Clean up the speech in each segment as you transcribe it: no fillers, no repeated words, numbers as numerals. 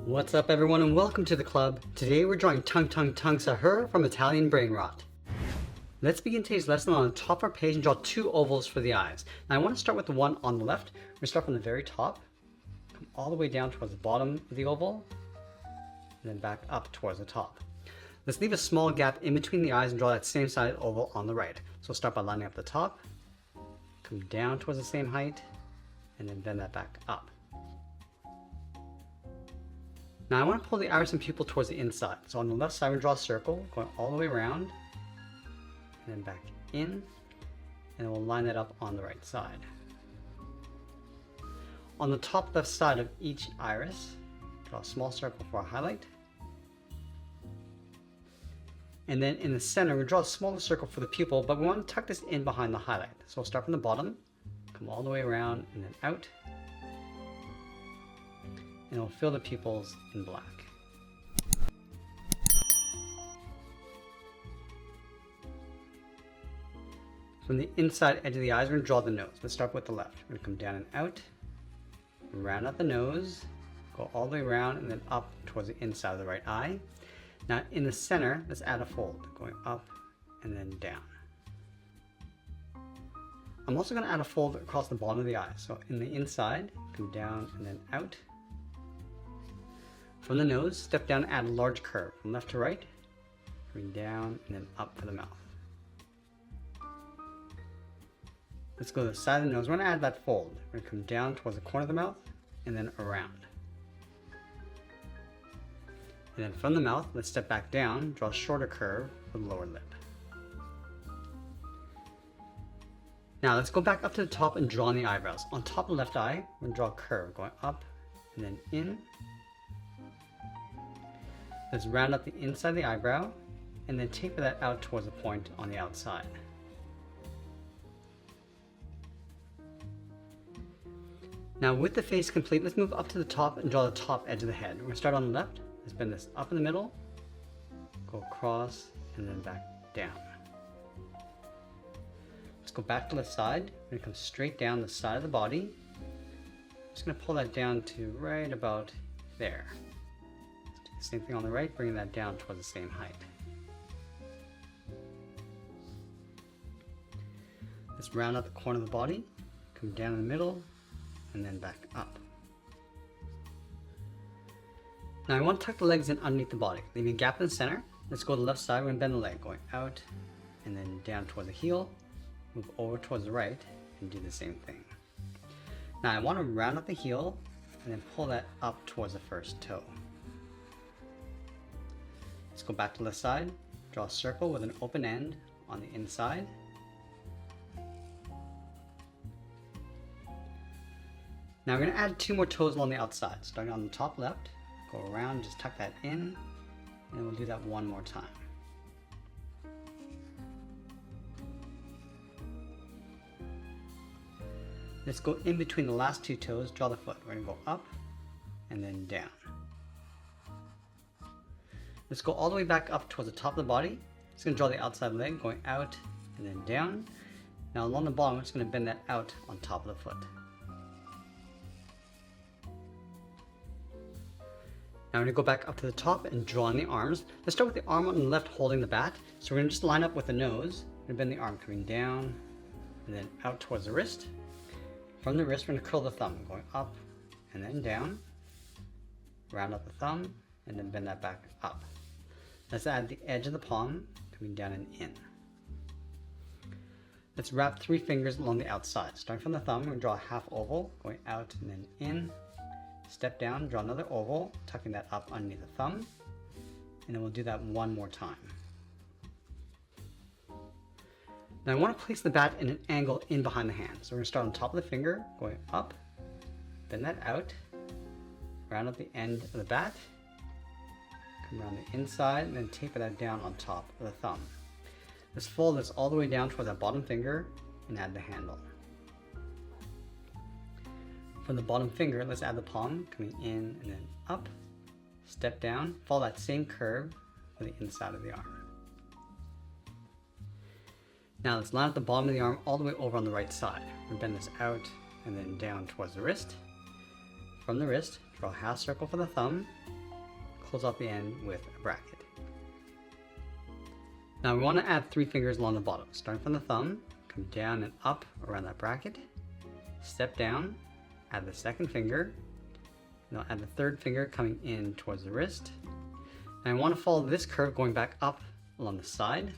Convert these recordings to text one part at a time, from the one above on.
What's up everyone and welcome to the club. Today we're drawing Tung Sahur from Italian Brainrot. Let's begin today's lesson on the top of our page and draw two ovals for the eyes. Now I want to start with the one on the left. We're going to start from the very top, come all the way down towards the bottom of the oval, and then back up towards the top. Let's leave a small gap in between the eyes and draw that same side oval on the right. So start by lining up the top, come down towards the same height, and then bend that back up. Now I want to pull the iris and pupil towards the inside. So on the left side, we draw a circle going all the way around and then back in, and we'll line that up on the right side. On the top left side of each iris, draw a small circle for a highlight. And then in the center, we draw a smaller circle for the pupil, but we want to tuck this in behind the highlight. So we'll start from the bottom, come all the way around and then out. And we'll fill the pupils in black. From the inside edge of the eyes, we're going to draw the nose. Let's start with the left. We're going to come down and out, round out the nose, go all the way around and then up towards the inside of the right eye. Now in the center, let's add a fold, going up and then down. I'm also going to add a fold across the bottom of the eye. So in the inside, come down and then out. From the nose, step down and add a large curve from left to right, going down and then up for the mouth. Let's go to the side of the nose. We're going to add that fold. We're going to come down towards the corner of the mouth and then around. And then from the mouth, let's step back down, draw a shorter curve for the lower lip. Now let's go back up to the top and draw on the eyebrows. On top of the left eye, we're going to draw a curve going up and then in. Let's round up the inside of the eyebrow and then taper that out towards the point on the outside. Now with the face complete, let's move up to the top and draw the top edge of the head. We're going to start on the left. Let's bend this up in the middle, go across and then back down. Let's go back to the side. We're going to come straight down the side of the body. I'm just going to pull that down to right about there. Same thing on the right, bringing that down towards the same height. Let's round out the corner of the body, come down in the middle, and then back up. Now I want to tuck the legs in underneath the body, leaving a gap in the center. Let's go to the left side, we're going to bend the leg, going out, and then down towards the heel, move over towards the right, and do the same thing. Now I want to round up the heel, and then pull that up towards the first toe. Let's go back to the side, draw a circle with an open end on the inside. Now we're going to add two more toes along the outside, starting on the top left, go around, just tuck that in, and we'll do that one more time. Let's go in between the last two toes, draw the foot. We're going to go up and then down. Let's go all the way back up towards the top of the body. Just going to draw the outside leg going out and then down. Now along the bottom, I'm just going to bend that out on top of the foot. Now we're going to go back up to the top and draw on the arms. Let's start with the arm on the left holding the bat. So we're going to just line up with the nose. We're going to bend the arm coming down and then out towards the wrist. From the wrist, we're going to curl the thumb going up and then down. Round up the thumb and then bend that back up. Let's add the edge of the palm, coming down and in. Let's wrap 3 fingers along the outside. Starting from the thumb, we're going to draw a half oval, going out and then in. Step down, draw another oval, tucking that up underneath the thumb. And then we'll do that one more time. Now I want to place the bat in an angle in behind the hand. So we're going to start on top of the finger, going up, bend that out, round up the end of the bat, come around the inside and then taper that down on top of the thumb. Let's fold this all the way down toward that bottom finger and add the handle. From the bottom finger, let's add the palm coming in and then up, step down, follow that same curve for the inside of the arm. Now let's line up the bottom of the arm all the way over on the right side. We'll bend this out and then down towards the wrist. From the wrist, draw a half circle for the thumb, close off the end with a bracket. Now we want to add 3 fingers along the bottom, starting from the thumb, come down and up around that bracket, step down, add the second finger, now add the third finger coming in towards the wrist, and I want to follow this curve going back up along the side.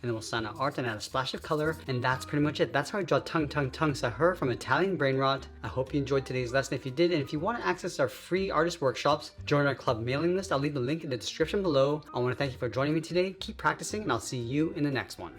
And then we'll sign our art and add a splash of color, and that's pretty much it. That's how I draw Tung Tung Tung Sahur from Italian Brainrot. I hope you enjoyed today's lesson. If you did, and if you want to access our free artist workshops, join our club mailing list. I'll leave the link in the description below. I want to thank you for joining me today. Keep practicing, and I'll see you in the next one.